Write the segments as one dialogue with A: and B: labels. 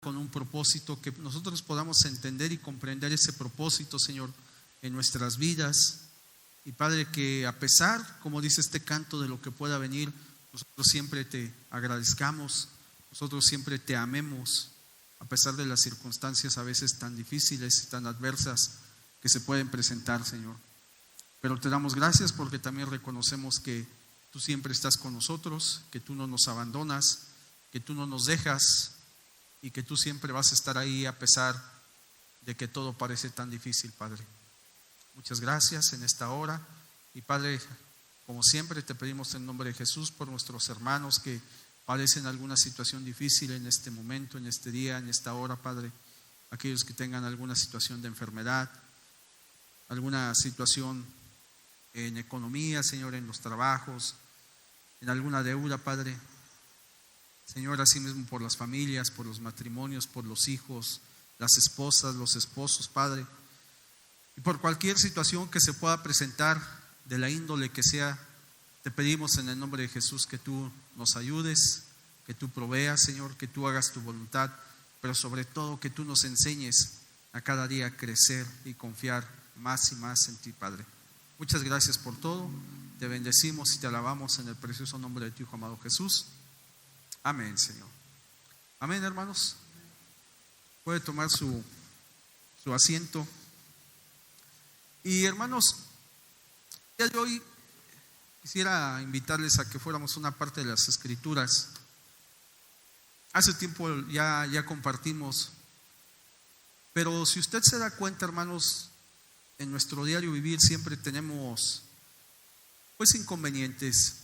A: con un propósito, que nosotros podamos entender y comprender ese propósito, Señor, en nuestras vidas. Y Padre, que a pesar, como dice este canto, de lo que pueda venir, nosotros siempre te agradezcamos, nosotros siempre te amemos, a pesar de las circunstancias a veces tan difíciles y tan adversas que se pueden presentar, Señor. Pero te damos gracias porque también reconocemos que tú siempre estás con nosotros, que tú no nos abandonas, que tú no nos dejas y que tú siempre vas a estar ahí a pesar de que todo parece tan difícil, Padre. Muchas gracias en esta hora. Y Padre, como siempre te pedimos en nombre de Jesús por nuestros hermanos que padecen alguna situación difícil en este momento, en este día, en esta hora, Padre. Aquellos que tengan alguna situación de enfermedad, alguna situación en economía, Señor, en los trabajos, en alguna deuda, Padre. Señor, así mismo por las familias, por los matrimonios, por los hijos, las esposas, los esposos, Padre. Y por cualquier situación que se pueda presentar, de la índole que sea, te pedimos en el nombre de Jesús que tú nos ayudes, que tú proveas, Señor, que tú hagas tu voluntad, pero sobre todo que tú nos enseñes a cada día crecer y confiar más y más en ti, Padre. Muchas gracias por todo. Te bendecimos y te alabamos en el precioso nombre de tu Hijo amado Jesús. Amén, Señor. Amén, hermanos. Puede tomar su asiento. Y hermanos, el día de hoy quisiera invitarles a que fuéramos una parte de las Escrituras. Hace tiempo ya compartimos, pero si usted se da cuenta, hermanos, en nuestro diario vivir siempre tenemos pues inconvenientes.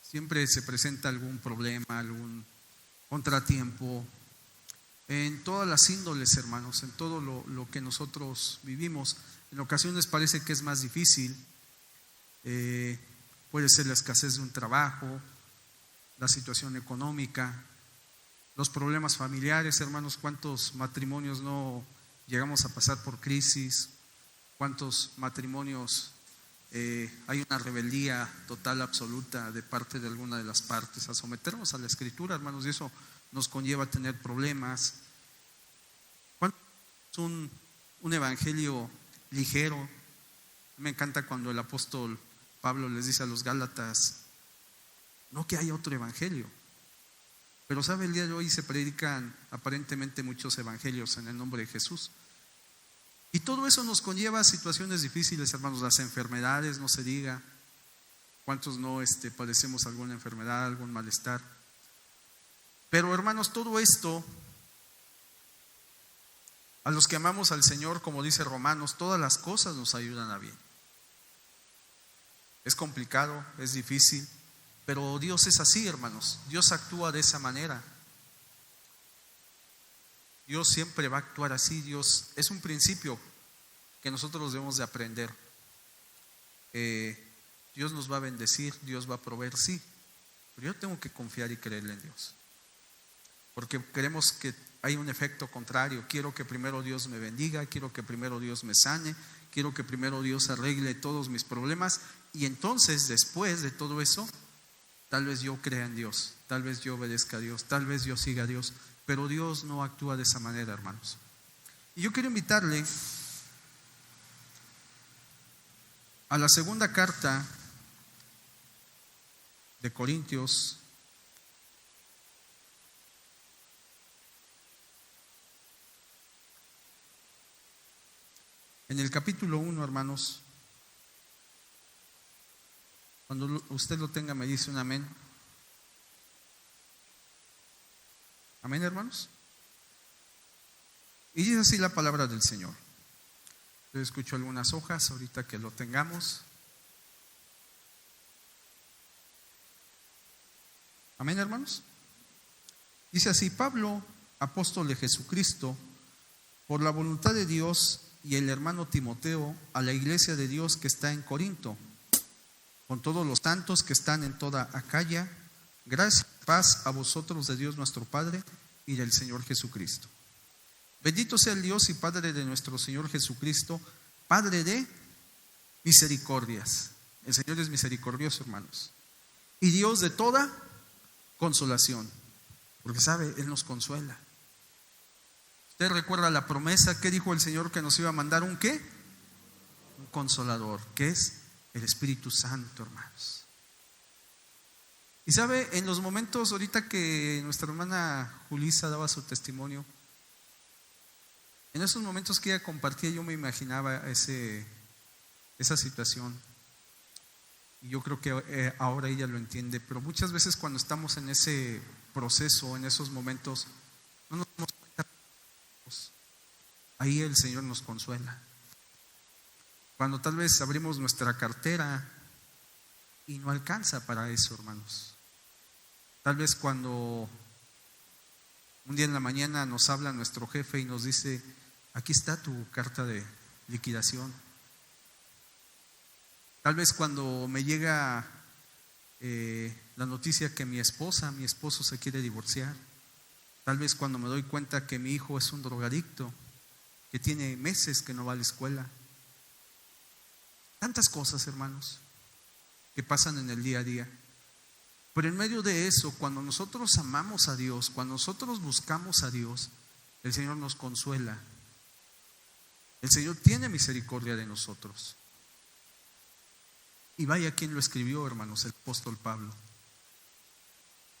A: Siempre se presenta algún problema, algún contratiempo, en todas las índoles, hermanos, en todo lo que nosotros vivimos. En ocasiones parece que es más difícil, puede ser la escasez de un trabajo, la situación económica, los problemas familiares, hermanos. ¿Cuántos matrimonios no llegamos a pasar por crisis? ¿Cuántos matrimonios hay una rebeldía total, absoluta de parte de alguna de las partes a someternos a la Escritura, hermanos? Y eso nos conlleva a tener problemas. ¿Cuánto es un evangelio ligero? Me encanta cuando el apóstol Pablo les dice a los Gálatas, no que haya otro evangelio, pero sabe, el día de hoy se predican aparentemente muchos evangelios en el nombre de Jesús. Y todo eso nos conlleva a situaciones difíciles, hermanos. Las enfermedades, no se diga. ¿Cuántos no padecemos alguna enfermedad, algún malestar? Pero, hermanos, todo esto, a los que amamos al Señor, como dice Romanos, todas las cosas nos ayudan a bien. Es complicado, es difícil, pero Dios es así, hermanos. Dios actúa de esa manera. Dios siempre va a actuar así. Dios es un principio que nosotros debemos de aprender. Dios nos va a bendecir, Dios va a proveer, sí, pero yo tengo que confiar y creerle en Dios, porque queremos que hay un efecto contrario. Quiero que primero Dios me bendiga, quiero que primero Dios me sane, quiero que primero Dios arregle todos mis problemas, y entonces después de todo eso tal vez yo crea en Dios, tal vez yo obedezca a Dios, tal vez yo siga a Dios. Pero Dios no actúa de esa manera, hermanos. Y yo quiero invitarle a la segunda carta de Corintios, en el capítulo 1, hermanos. Cuando usted lo tenga, me dice un amén. Amén, hermanos. Y dice así la palabra del Señor. Yo escucho algunas hojas ahorita que lo tengamos. Amén, hermanos. Dice así: Pablo, apóstol de Jesucristo, por la voluntad de Dios, y el hermano Timoteo, a la iglesia de Dios que está en Corinto, con todos los santos que están en toda Acaya, gracias y paz a vosotros de Dios nuestro Padre y del Señor Jesucristo. Bendito sea el Dios y Padre de nuestro Señor Jesucristo, Padre de misericordias. El Señor es misericordioso, hermanos, y Dios de toda consolación, porque sabe, Él nos consuela. Usted recuerda la promesa que dijo el Señor que nos iba a mandar un ¿qué? Un consolador, que es el Espíritu Santo, hermanos. Y sabe, en los momentos ahorita que nuestra hermana Julisa daba su testimonio, en esos momentos que ella compartía, yo me imaginaba esa situación. Y yo creo que ahora ella lo entiende, pero muchas veces cuando estamos en ese proceso, en esos momentos, no nos damos cuenta. Ahí el Señor nos consuela. Cuando tal vez abrimos nuestra cartera y no alcanza para eso, hermanos. Tal vez cuando un día en la mañana nos habla nuestro jefe y nos dice: aquí está tu carta de liquidación. Tal vez cuando me llega la noticia que mi esposo se quiere divorciar. Tal vez cuando me doy cuenta que mi hijo es un drogadicto, que tiene meses que no va a la escuela. Tantas cosas, hermanos, que pasan en el día a día. Pero en medio de eso, cuando nosotros amamos a Dios, cuando nosotros buscamos a Dios, el Señor nos consuela. El Señor tiene misericordia de nosotros. Y vaya quien lo escribió, hermanos, el apóstol Pablo.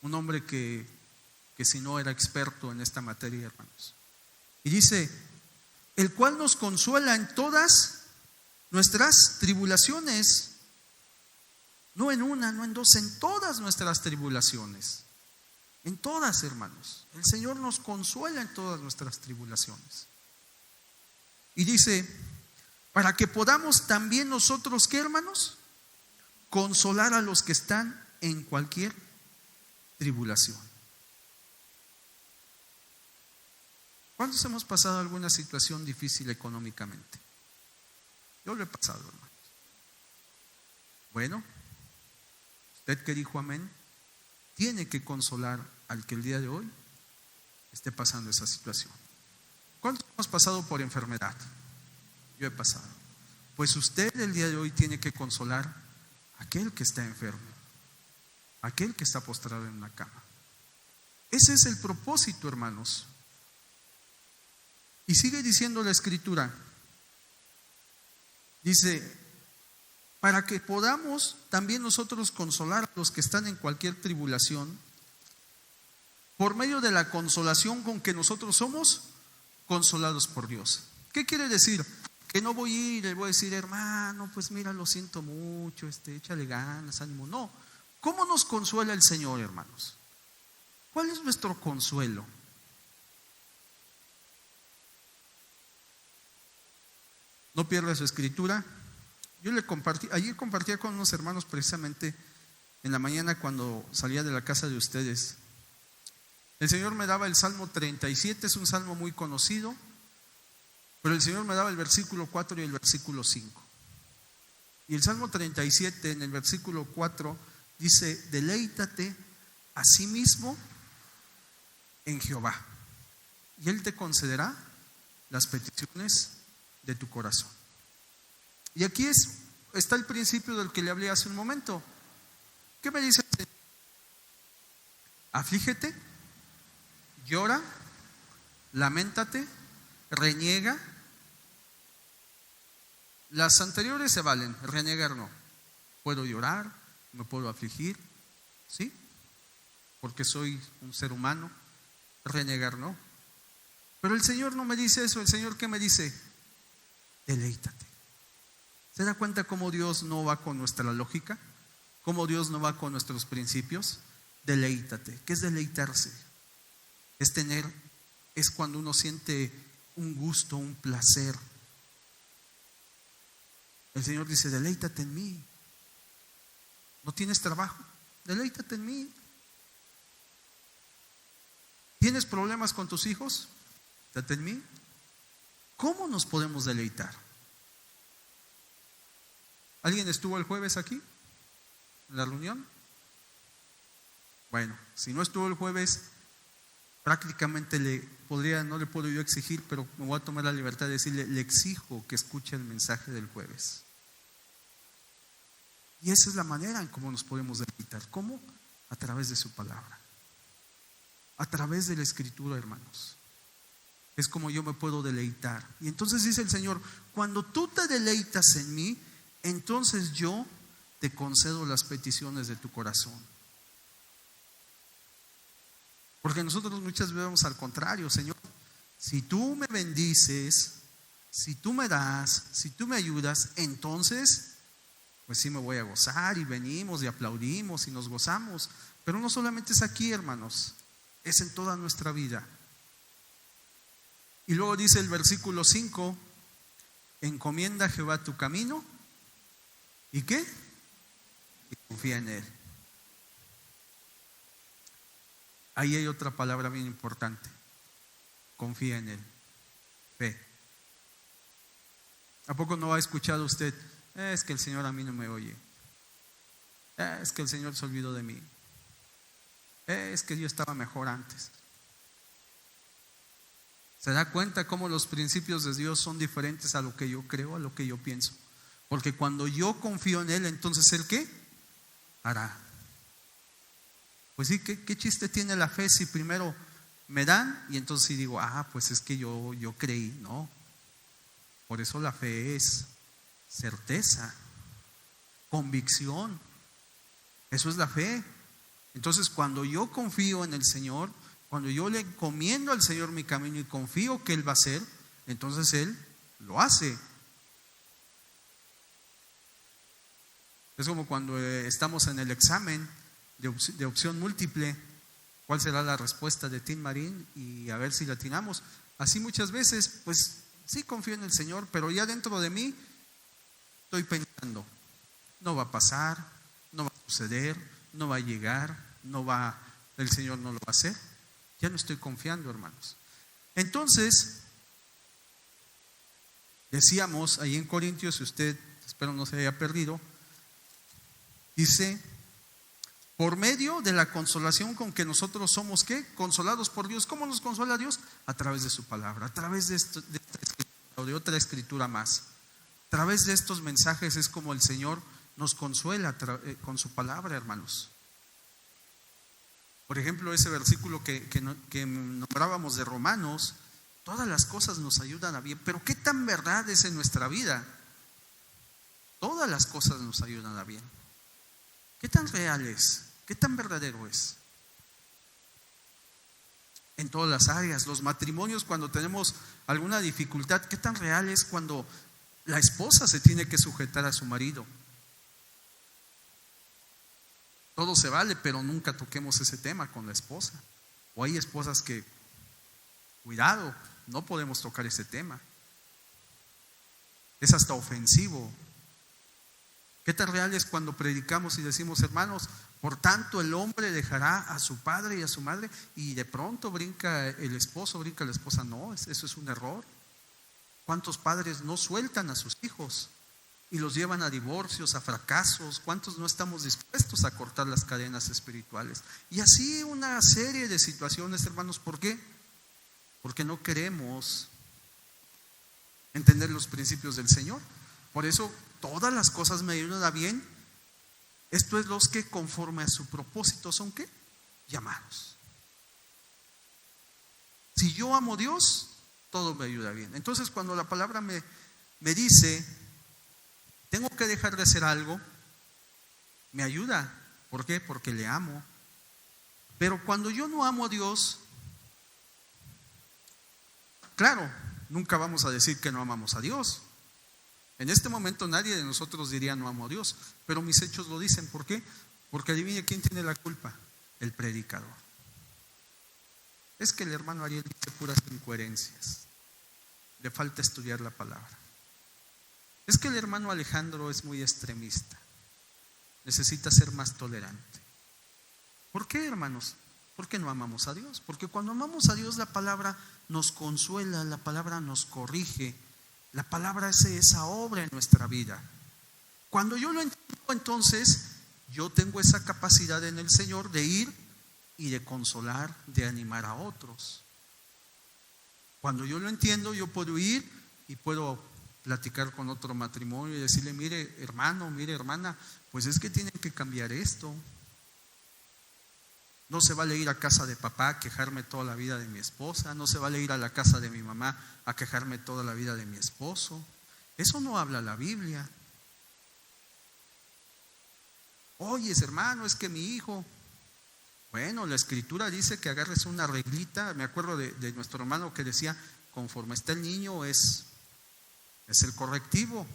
A: Un hombre que si no era experto en esta materia, hermanos. Y dice: el cual nos consuela en todas nuestras tribulaciones. No en una, no en dos, en todas nuestras tribulaciones. En todas, hermanos. El Señor nos consuela en todas nuestras tribulaciones. Y dice: para que podamos también nosotros, ¿qué, hermanos? Consolar a los que están en cualquier tribulación. ¿Cuántos hemos pasado alguna situación difícil económicamente? Yo lo he pasado, hermanos. Bueno, usted que dijo amén, tiene que consolar al que el día de hoy esté pasando esa situación. ¿Cuántos hemos pasado por enfermedad? Yo he pasado. Pues usted el día de hoy tiene que consolar a aquel que está enfermo, a aquel que está postrado en una cama. Ese es el propósito, hermanos. Y sigue diciendo la Escritura. Dice: para que podamos también nosotros consolar a los que están en cualquier tribulación, por medio de la consolación con que nosotros somos consolados por Dios. ¿Qué quiere decir? Que no voy a ir y le voy a decir: hermano, pues mira, lo siento mucho, échale ganas, ánimo. No. ¿Cómo nos consuela el Señor, hermanos? ¿Cuál es nuestro consuelo? No pierda su escritura. Yo ayer compartía con unos hermanos precisamente en la mañana cuando salía de la casa de ustedes. El Señor me daba el Salmo 37, es un salmo muy conocido, pero el Señor me daba el versículo 4 y el versículo 5. Y el Salmo 37 en el versículo 4 dice: deleítate a sí mismo en Jehová, y Él te concederá las peticiones de tu corazón. Y aquí está el principio del que le hablé hace un momento. ¿Qué me dice el Señor? Aflígete, llora, lamentate, reniega. Las anteriores se valen, renegar no. Puedo llorar, me puedo afligir, ¿sí? Porque soy un ser humano. Renegar no. Pero el Señor no me dice eso. El Señor, ¿qué me dice? Deleítate. ¿Se da cuenta cómo Dios no va con nuestra lógica? ¿Cómo Dios no va con nuestros principios? Deleítate. ¿Qué es deleitarse? Es cuando uno siente un gusto, un placer. El Señor dice: deleítate en mí. ¿No tienes trabajo? Deleítate en mí. ¿Tienes problemas con tus hijos? Deleítate en mí. ¿Cómo nos podemos deleitar? ¿Alguien estuvo el jueves aquí en la reunión? Bueno, si no estuvo el jueves, prácticamente no le puedo yo exigir, pero me voy a tomar la libertad de decirle: le exijo que escuche el mensaje del jueves. Y esa es la manera en cómo nos podemos deleitar. ¿Cómo? A través de su palabra, a través de la Escritura, hermanos. es como yo me puedo deleitar. Y entonces dice el Señor, cuando tú te deleitas en mí, entonces yo te concedo las peticiones de tu corazón. Porque nosotros muchas veces vemos al contrario, Señor, si tú me bendices, si tú me das, si tú me ayudas, entonces pues sí me voy a gozar, y venimos y aplaudimos y nos gozamos. Pero no solamente es aquí, hermanos, es en toda nuestra vida. Y luego dice el versículo 5, encomienda a Jehová tu camino, ¿y qué? Y confía en Él. Ahí hay otra palabra bien importante, confía en Él, fe. ¿A poco no ha escuchado usted? Es que el Señor a mí no me oye, es que el Señor se olvidó de mí, es que yo estaba mejor antes. ¿Se da cuenta cómo los principios de Dios son diferentes a lo que yo creo, a lo que yo pienso? Porque cuando yo confío en Él, entonces ¿Él qué? Hará. Pues sí, ¿qué chiste tiene la fe si primero me dan y entonces sí digo, pues es que yo creí? No. Por eso la fe es certeza, convicción. Eso es la fe. Entonces cuando yo confío en el Señor, cuando yo le encomiendo al Señor mi camino y confío que Él va a hacer, entonces Él lo hace. Es como cuando estamos en el examen de opción múltiple, ¿cuál será la respuesta de Tin Marín? Y a ver si la atinamos. Así muchas veces, pues sí confío en el Señor, pero ya dentro de mí estoy pensando, no va a pasar, no va a suceder, no va a llegar, el Señor no lo va a hacer. Ya no estoy confiando, hermanos. Entonces, decíamos ahí en Corintios, si usted, espero no se haya perdido, dice, por medio de la consolación con que nosotros somos, ¿qué? Consolados por Dios. ¿Cómo nos consuela Dios? A través de su palabra, a través de esta escritura o de otra escritura más. A través de estos mensajes es como el Señor nos consuela con su palabra, hermanos. Por ejemplo, ese versículo que nombrábamos de Romanos, todas las cosas nos ayudan a bien. Pero ¿qué tan verdad es en nuestra vida? Todas las cosas nos ayudan a bien. ¿Qué tan real es? ¿Qué tan verdadero es? En todas las áreas, los matrimonios, cuando tenemos alguna dificultad, ¿qué tan real es cuando la esposa se tiene que sujetar a su marido? Todo se vale, pero nunca toquemos ese tema con la esposa. O hay esposas que, cuidado, no podemos tocar ese tema. Es hasta ofensivo. ¿Qué tan real es cuando predicamos y decimos, hermanos, por tanto el hombre dejará a su padre y a su madre, y de pronto brinca el esposo, brinca la esposa? No, eso es un error. ¿Cuántos padres no sueltan a sus hijos y los llevan a divorcios, a fracasos? ¿Cuántos no estamos dispuestos a cortar las cadenas espirituales? Y así una serie de situaciones, hermanos. ¿Por qué? Porque no queremos entender los principios del Señor. Por eso todas las cosas me ayudan a bien. Esto es los que conforme a su propósito son ¿qué? Llamados. Si yo amo a Dios, todo me ayuda bien. Entonces cuando la palabra me dice, tengo que dejar de hacer algo, me ayuda. ¿Por qué? Porque le amo. Pero cuando yo no amo a Dios, claro, nunca vamos a decir que no amamos a Dios. En este momento nadie de nosotros diría no amo a Dios, pero mis hechos lo dicen. ¿Por qué? Porque adivine quién tiene la culpa, el predicador. Es que el hermano Ariel dice puras incoherencias, le falta estudiar la palabra. Es que el hermano Alejandro es muy extremista, necesita ser más tolerante. ¿Por qué, hermanos? Porque no amamos a Dios. Porque cuando amamos a Dios, la palabra nos consuela, la palabra nos corrige. La palabra hace esa obra en nuestra vida. Cuando yo lo entiendo, entonces yo tengo esa capacidad en el Señor de ir y de consolar, de animar a otros. Cuando yo lo entiendo, yo puedo ir y puedo platicar con otro matrimonio y decirle, mire hermano, mire hermana, pues es que tienen que cambiar esto. No se vale ir a casa de papá a quejarme toda la vida de mi esposa. No se vale ir a la casa de mi mamá a quejarme toda la vida de mi esposo. Eso no habla la Biblia. Oye, hermano, es que mi hijo. Bueno, la Escritura dice que agarres una reglita. Me acuerdo de nuestro hermano que decía, conforme está el niño es el correctivo.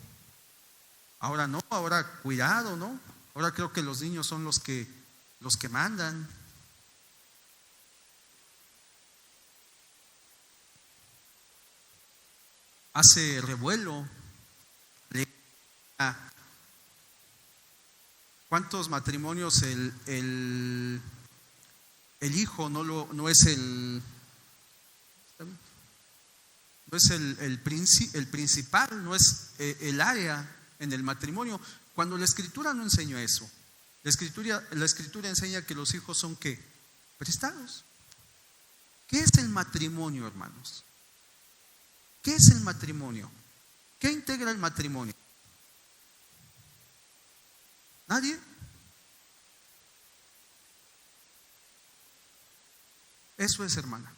A: Ahora no, ahora cuidado, ¿no? Ahora creo que los niños son los que mandan. Hace revuelo. ¿Cuántos matrimonios el hijo no es el principal, no es el área en el matrimonio? Cuando la Escritura no enseña eso. La escritura enseña que los hijos son ¿qué? Prestados. ¿Qué es el matrimonio, hermanos? ¿Qué es el matrimonio? ¿Qué integra el matrimonio? ¿Nadie? Eso es, hermana.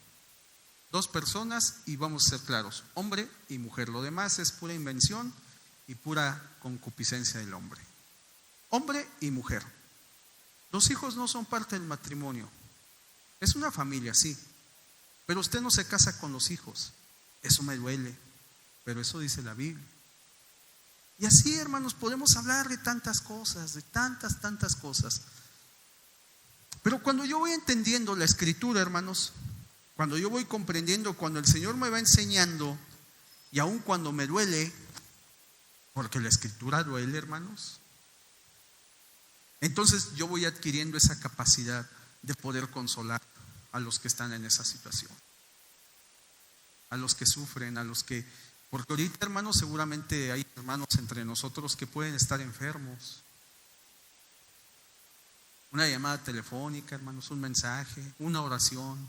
A: Dos personas y vamos a ser claros, hombre y mujer. Lo demás es pura invención y pura concupiscencia del hombre. Hombre y mujer. Los hijos no son parte del matrimonio. Es una familia, sí, pero usted no se casa con los hijos. Eso me duele, pero eso dice la Biblia. Y así, hermanos, podemos hablar de tantas cosas, de tantas cosas. Pero cuando yo voy entendiendo la Escritura, hermanos, cuando yo voy comprendiendo, cuando el Señor me va enseñando, y aun cuando me duele, porque la Escritura duele, hermanos, entonces yo voy adquiriendo esa capacidad de poder consolar a los que están en esa situación, a los que sufren, porque ahorita, hermanos, seguramente hay hermanos entre nosotros que pueden estar enfermos. Una llamada telefónica, hermanos, un mensaje, una oración,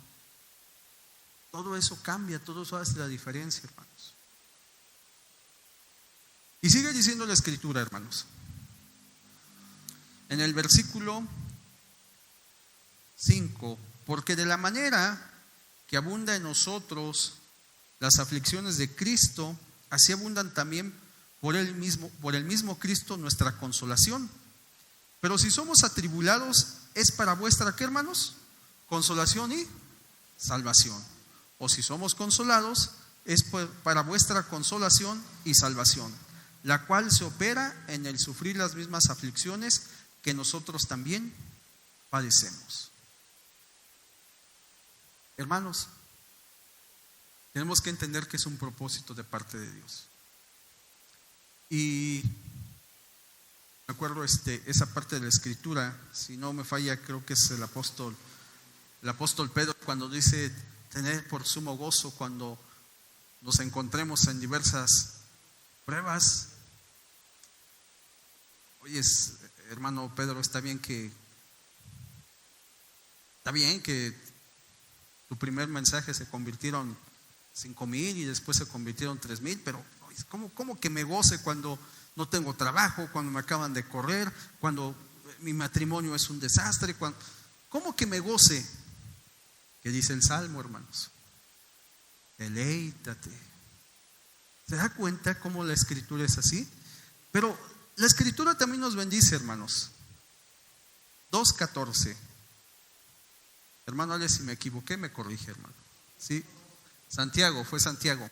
A: todo eso cambia, todo eso hace la diferencia, hermanos. Y sigue diciendo la Escritura, hermanos, en el versículo 5, porque de la manera que abunda en nosotros las aflicciones de Cristo, así abundan también por el mismo Cristo nuestra consolación. Pero si somos atribulados, es para vuestra, ¿qué, hermanos? Consolación y salvación. O si somos consolados, es para vuestra consolación y salvación, la cual se opera en el sufrir las mismas aflicciones que nosotros también padecemos. Hermanos, tenemos que entender que es un propósito de parte de Dios. Y me acuerdo esa parte de la Escritura, si no me falla, creo que es el apóstol Pedro, cuando dice tener por sumo gozo cuando nos encontremos en diversas pruebas. Oye, hermano Pedro, está bien que tu primer mensaje se convirtieron 5,000 y después se convirtieron 3,000, pero ¿cómo que me goce cuando no tengo trabajo, cuando me acaban de correr, cuando mi matrimonio es un desastre? ¿Cómo que me goce? ¿Qué dice el Salmo, hermanos? Deleítate. ¿Se da cuenta cómo la Escritura es así? Pero la Escritura también nos bendice, hermanos. 2:14. Hermano Ale, si me equivoqué, me corrige, hermano. Sí, fue Santiago,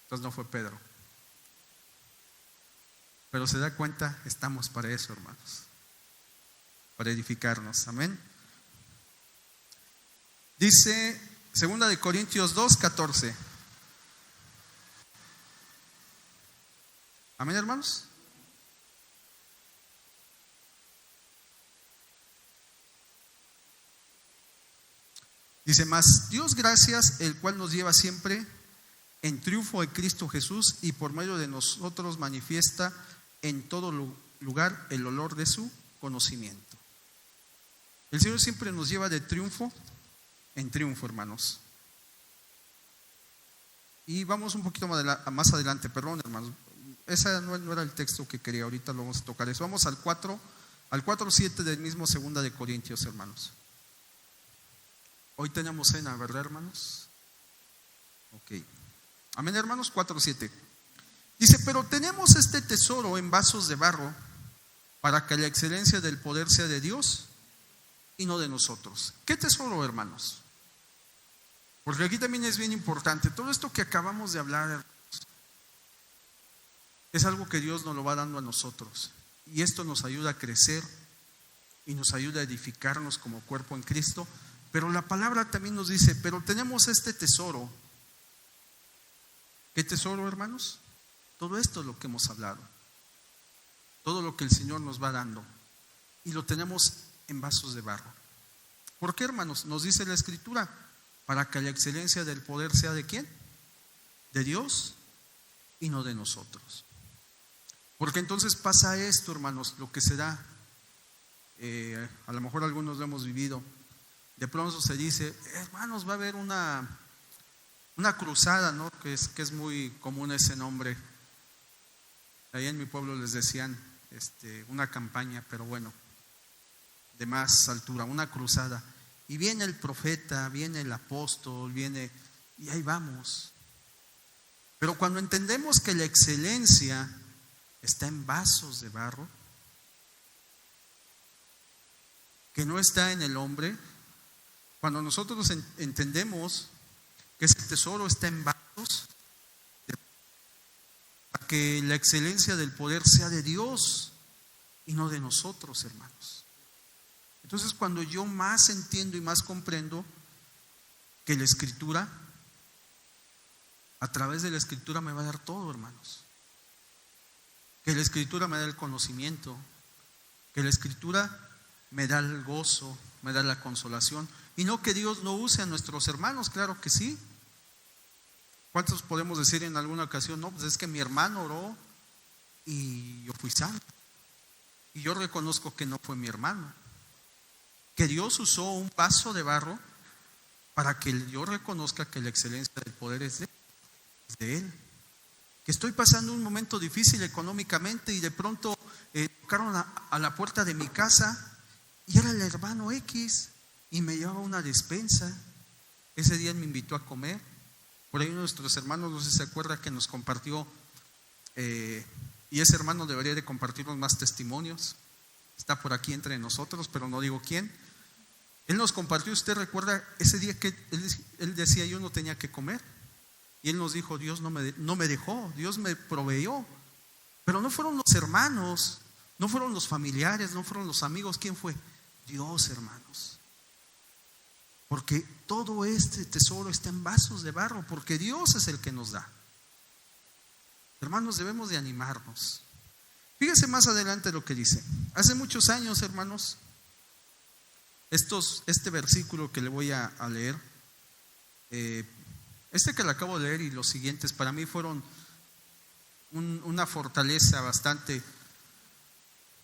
A: entonces no fue Pedro. Pero se da cuenta, estamos para eso, hermanos, para edificarnos, amén. Dice 2 Corintios 2:14. Amén, hermanos. Dice: mas Dios gracias, el cual nos lleva siempre en triunfo de Cristo Jesús y por medio de nosotros manifiesta en todo lugar el olor de su conocimiento. El Señor siempre nos lleva de triunfo en triunfo, hermanos. Y vamos un poquito más adelante, perdón, hermanos. Ese no era el texto que quería, ahorita lo vamos a tocar eso. Vamos al 4:7 del mismo 2 Corintios, hermanos. Hoy tenemos cena, ¿verdad, hermanos? Ok. Amén, hermanos. 4:7. Dice, pero tenemos este tesoro en vasos de barro para que la excelencia del poder sea de Dios y no de nosotros. ¿Qué tesoro, hermanos? Porque aquí también es bien importante. Todo esto que acabamos de hablar, hermanos, es algo que Dios nos lo va dando a nosotros. Y esto nos ayuda a crecer y nos ayuda a edificarnos como cuerpo en Cristo. Pero la palabra también nos dice, pero tenemos este tesoro. ¿Qué tesoro, hermanos? Todo esto es lo que hemos hablado. Todo lo que el Señor nos va dando. Y lo tenemos en vasos de barro. ¿Por qué, hermanos? Nos dice la Escritura, para que la excelencia del poder sea ¿de quién? De Dios y no de nosotros. Porque entonces pasa esto, hermanos, lo que se da. A lo mejor algunos lo hemos vivido. De pronto se dice, hermanos, va a haber una cruzada, ¿no? Que es muy común ese nombre. Ahí en mi pueblo les decían una campaña, pero bueno, de más altura, una cruzada. Y viene el profeta, viene el apóstol, y ahí vamos. Pero cuando entendemos que la excelencia está en vasos de barro, que no está en el hombre, cuando nosotros entendemos que ese tesoro está en vasos, para que la excelencia del poder sea de Dios y no de nosotros, hermanos. Entonces, cuando yo más entiendo y más comprendo que la Escritura, a través de la Escritura me va a dar todo, hermanos. Que la Escritura me da el conocimiento, que la Escritura me da el gozo, me da la consolación. Y no que Dios no use a nuestros hermanos, claro que sí. ¿Cuántos podemos decir en alguna ocasión? No, pues es que mi hermano oró y yo fui sano. Y yo reconozco que no fue mi hermano. Que Dios usó un vaso de barro para que yo reconozca que la excelencia del poder es de Él. Que estoy pasando un momento difícil económicamente y de pronto tocaron a la puerta de mi casa y era el hermano X y me llevaba una despensa. Ese día me invitó a comer. Por ahí uno de nuestros hermanos, no sé si se acuerda, que nos compartió, y ese hermano debería de compartirnos más testimonios. Está por aquí entre nosotros, pero no digo quién. Él nos compartió, usted recuerda ese día que él decía yo no tenía que comer. Y él nos dijo, Dios no me dejó, Dios me proveyó. Pero no fueron los hermanos, no fueron los familiares, no fueron los amigos. ¿Quién fue? Dios, hermanos. Porque todo este tesoro está en vasos de barro, porque Dios es el que nos da. Hermanos, debemos de animarnos. Fíjense más adelante lo que dice. Hace muchos años, hermanos, este versículo que le voy a leer, que le acabo de leer y los siguientes, para mí fueron una fortaleza bastante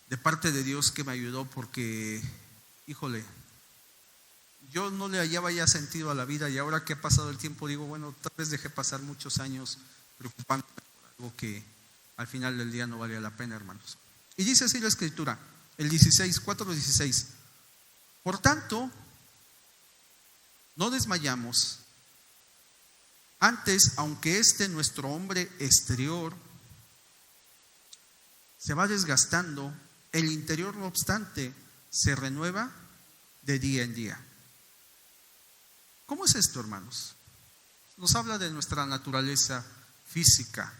A: de parte de Dios que me ayudó, porque, híjole, yo no le hallaba ya sentido a la vida, y ahora que ha pasado el tiempo digo, bueno, tal vez dejé pasar muchos años preocupándome por algo que al final del día no valía la pena, hermanos. Y dice así la Escritura, el 4:16. Por tanto, no desmayamos. Antes, aunque nuestro hombre exterior se va desgastando, el interior, no obstante, se renueva de día en día. ¿Cómo es esto, hermanos? Nos habla de nuestra naturaleza física,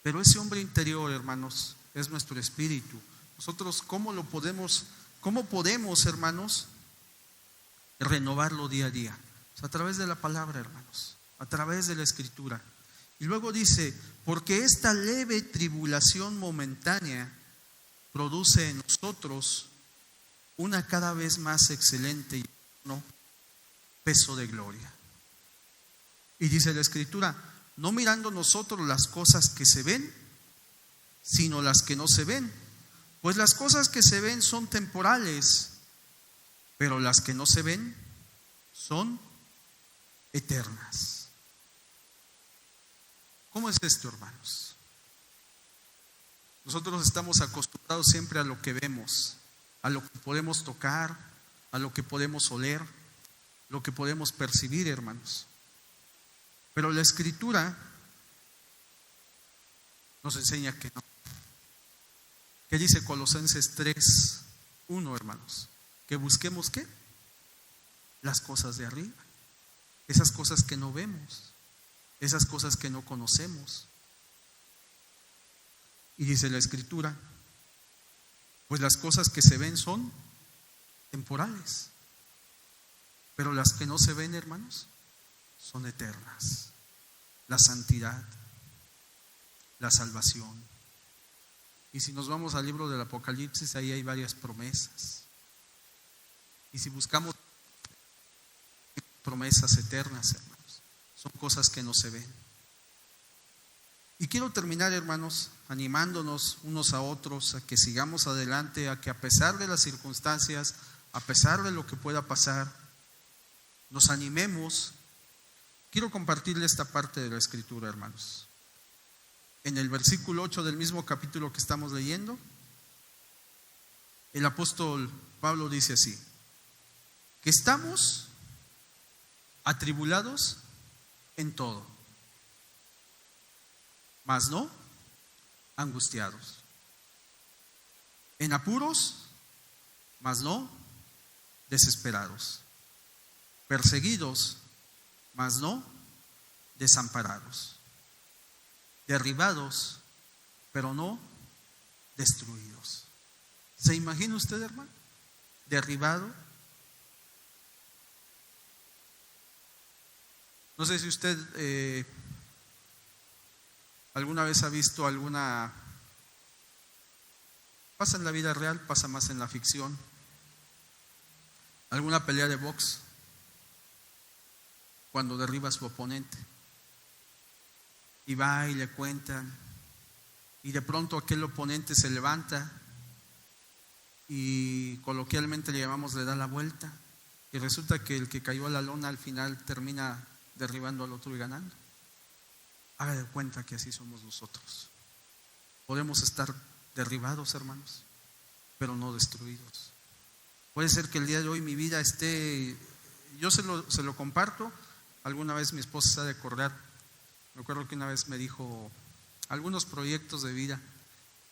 A: pero ese hombre interior, hermanos, es nuestro espíritu. Nosotros, ¿cómo podemos, hermanos, renovarlo día a día? Pues a través de la palabra, hermanos, a través de la Escritura. Y luego dice, porque esta leve tribulación momentánea produce en nosotros una cada vez más excelente y eterno peso de gloria. Y dice la Escritura, no mirando nosotros las cosas que se ven, sino las que no se ven. Pues las cosas que se ven son temporales, pero las que no se ven son eternas. ¿Cómo es esto, hermanos? Nosotros estamos acostumbrados siempre a lo que vemos, a lo que podemos tocar, a lo que podemos oler. lo que podemos percibir, hermanos. Pero la Escritura nos enseña que no. ¿Qué dice Colosenses 3:1, hermanos? Que busquemos ¿qué? Las cosas de arriba, esas cosas que no vemos, esas cosas que no conocemos. Y dice la Escritura, pues las cosas que se ven son temporales, pero las que no se ven, hermanos, son eternas. La santidad, la salvación. Y si nos vamos al libro del Apocalipsis, ahí hay varias promesas. Y si buscamos promesas eternas, hermanos, son cosas que no se ven. Y quiero terminar, hermanos, animándonos unos a otros a que sigamos adelante, a que a pesar de las circunstancias, a pesar de lo que pueda pasar, nos animemos. Quiero compartirle esta parte de la Escritura, hermanos. En el versículo 8 del mismo capítulo que estamos leyendo, el apóstol Pablo dice así: que estamos atribulados en todo, mas no angustiados; en apuros, mas no desesperados; perseguidos, mas no desamparados; derribados, pero no destruidos. ¿Se imagina usted, hermano? Derribado. No sé si usted alguna vez ha visto alguna, pasa en la vida real, pasa más en la ficción, alguna pelea de box, cuando derriba a su oponente y va y le cuentan, y de pronto aquel oponente se levanta y coloquialmente le llamamos le da la vuelta, y resulta que el que cayó a la lona al final termina derribando al otro y ganando. Haga de cuenta que así somos nosotros. Podemos estar derribados, hermanos, pero no destruidos. Puede ser que el día de hoy mi vida esté, yo se lo comparto. Alguna vez mi esposa se ha de acordar, me acuerdo que una vez me dijo algunos proyectos de vida,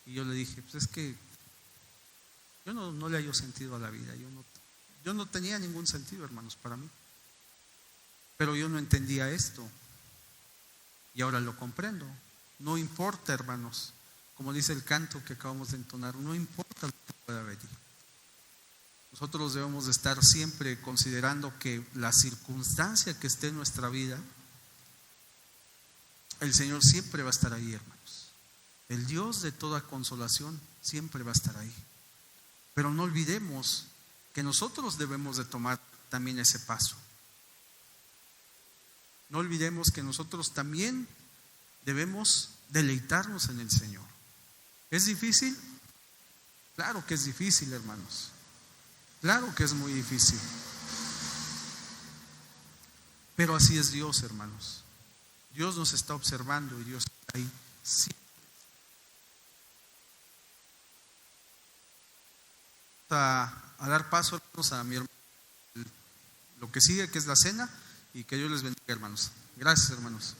A: y yo le dije, pues es que yo no le hallo sentido a la vida, yo no tenía ningún sentido, hermanos, para mí, pero yo no entendía esto, y ahora lo comprendo. No importa, hermanos, como dice el canto que acabamos de entonar, no importa lo que pueda venir. Nosotros debemos de estar siempre considerando que la circunstancia que esté en nuestra vida, el Señor siempre va a estar ahí, hermanos. El Dios de toda consolación siempre va a estar ahí. Pero no olvidemos que nosotros debemos de tomar también ese paso. No olvidemos que nosotros también debemos deleitarnos en el Señor. ¿Es difícil? Claro que es difícil, hermanos. Claro que es muy difícil. Pero así es Dios, hermanos. Dios nos está observando y Dios está ahí. Sí. A dar paso, hermanos, a mi hermano, lo que sigue, que es la cena, y que Dios les bendiga, hermanos. Gracias, hermanos.